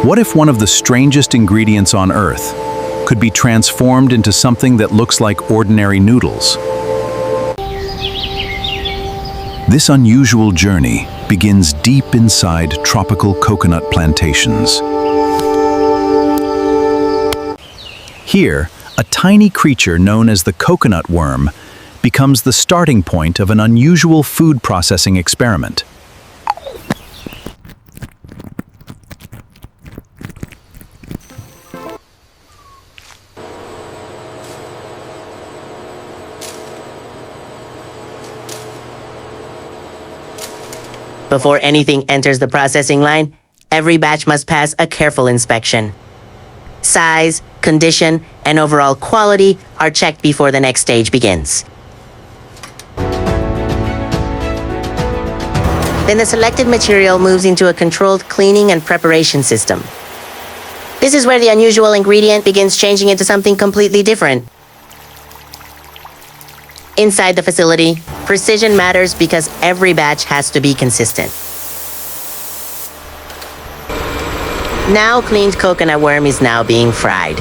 What if one of the strangest ingredients on Earth could be transformed into something that looks like ordinary noodles? This unusual journey begins deep inside tropical coconut plantations. Here, a tiny creature known as the coconut worm becomes the starting point of an unusual food processing experiment. Before anything enters the processing line, every batch must pass a careful inspection. Size, condition, and overall quality are checked before the next stage begins. Then the selected material moves into a controlled cleaning and preparation system. This is where the unusual ingredient begins changing into something completely different. Inside the facility, precision matters because every batch has to be consistent. Now cleaned coconut worm is now being fried.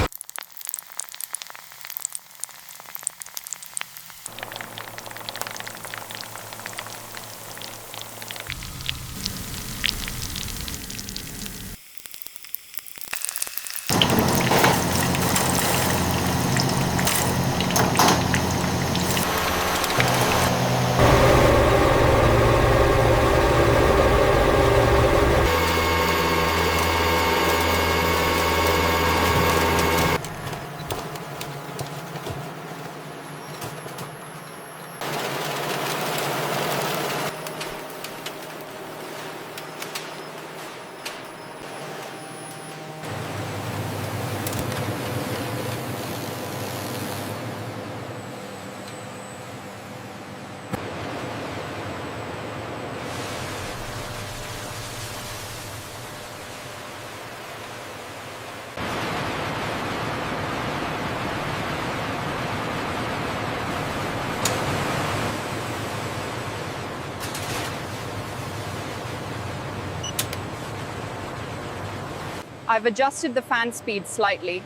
I've adjusted the fan speed slightly.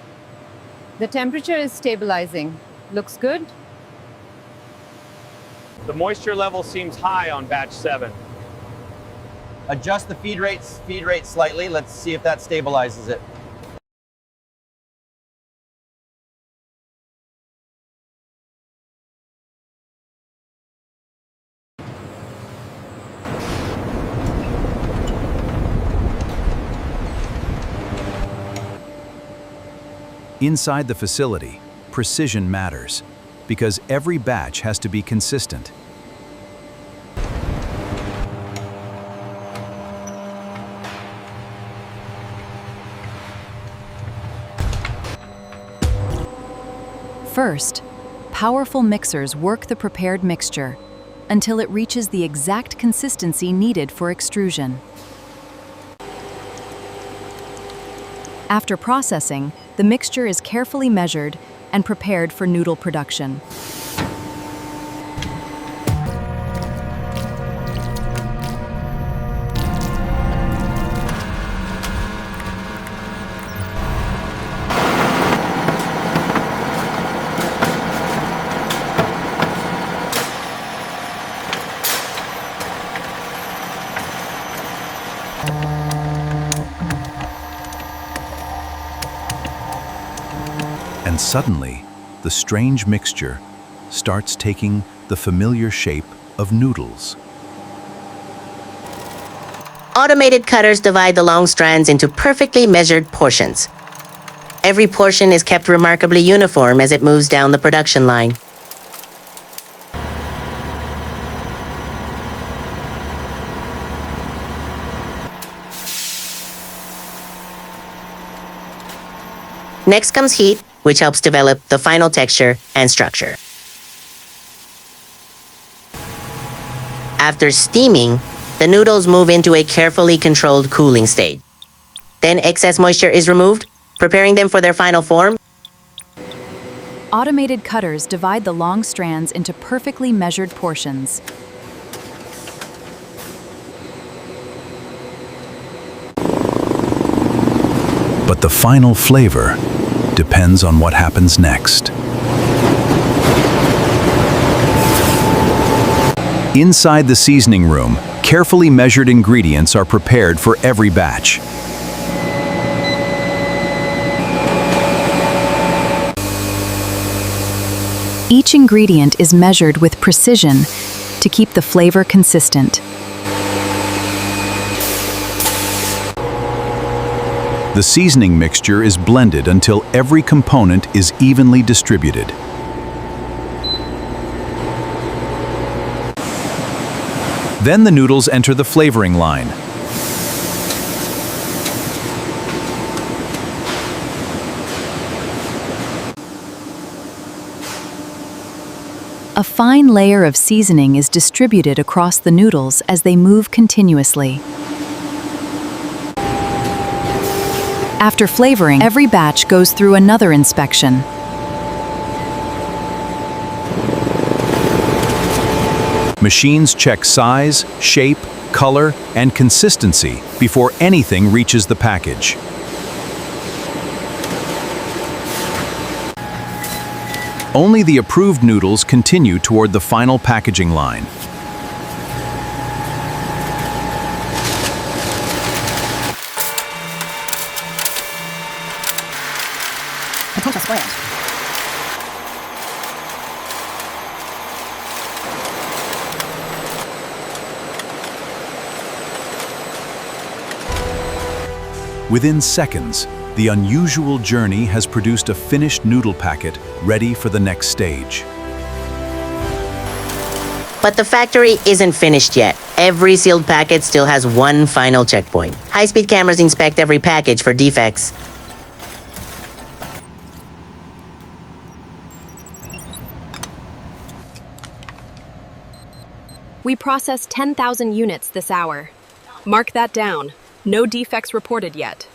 The temperature is stabilizing. Looks good. The moisture level seems high on batch 7. Adjust the feed rate slightly. Let's see if that stabilizes it. Inside the facility, precision matters because every batch has to be consistent. First, powerful mixers work the prepared mixture until it reaches the exact consistency needed for extrusion. After processing, the mixture is carefully measured and prepared for noodle production. And suddenly, the strange mixture starts taking the familiar shape of noodles. Automated cutters divide the long strands into perfectly measured portions. Every portion is kept remarkably uniform as it moves down the production line. Next comes heat, which helps develop the final texture and structure. After steaming, the noodles move into a carefully controlled cooling stage. Then excess moisture is removed, preparing them for their final form. Automated cutters divide the long strands into perfectly measured portions. But the final flavor depends on what happens next. Inside the seasoning room, carefully measured ingredients are prepared for every batch. Each ingredient is measured with precision to keep the flavor consistent. The seasoning mixture is blended until every component is evenly distributed. Then the noodles enter the flavoring line. A fine layer of seasoning is distributed across the noodles as they move continuously. After flavoring, every batch goes through another inspection. Machines check size, shape, color, and consistency before anything reaches the package. Only the approved noodles continue toward the final packaging line. Potential spoilage. Within seconds, the unusual journey has produced a finished noodle packet ready for the next stage. But the factory isn't finished yet. Every sealed packet still has one final checkpoint. High-speed cameras inspect every package for defects. We processed 10,000 units this hour. Mark that down. No defects reported yet.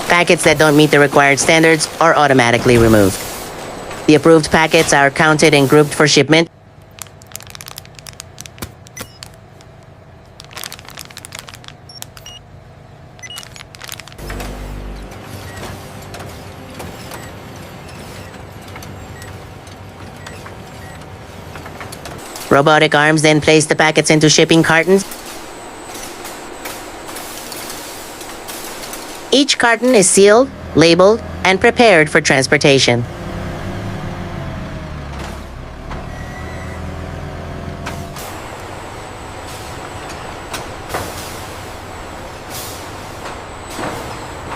Packets that don't meet the required standards are automatically removed. The approved packets are counted and grouped for shipment. Robotic arms then place the packets into shipping cartons. Each carton is sealed, labeled, and prepared for transportation.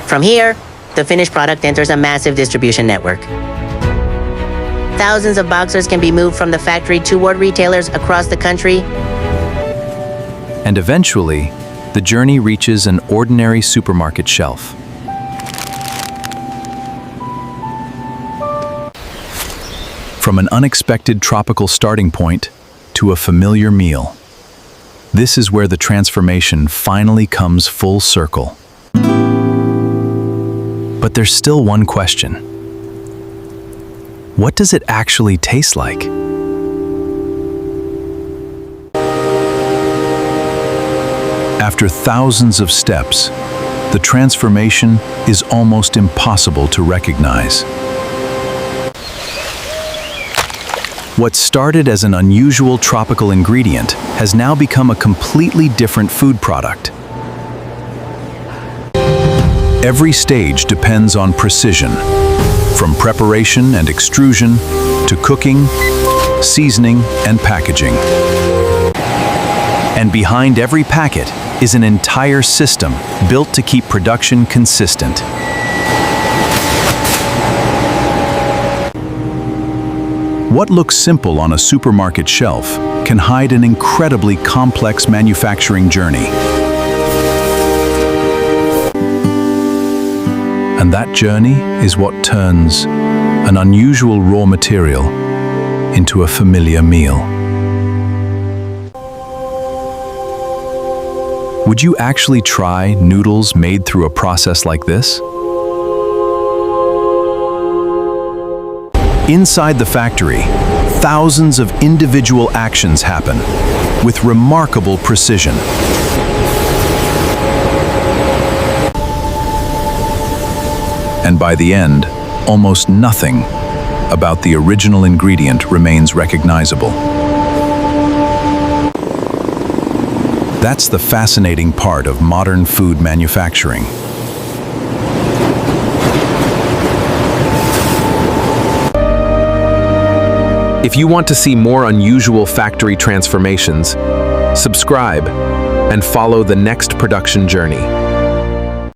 From here, the finished product enters a massive distribution network. Thousands of boxers can be moved from the factory toward retailers across the country. And eventually, the journey reaches an ordinary supermarket shelf. From an unexpected tropical starting point to a familiar meal, this is where the transformation finally comes full circle. But there's still one question. What does it actually taste like? After thousands of steps, the transformation is almost impossible to recognize. What started as an unusual tropical ingredient has now become a completely different food product. Every stage depends on precision, from preparation and extrusion to cooking, seasoning, and packaging. And behind every packet is an entire system built to keep production consistent. What looks simple on a supermarket shelf can hide an incredibly complex manufacturing journey. And that journey is what turns an unusual raw material into a familiar meal. Would you actually try noodles made through a process like this? Inside the factory, thousands of individual actions happen with remarkable precision. And by the end, almost nothing about the original ingredient remains recognizable. That's the fascinating part of modern food manufacturing. If you want to see more unusual factory transformations, subscribe and follow the next production journey.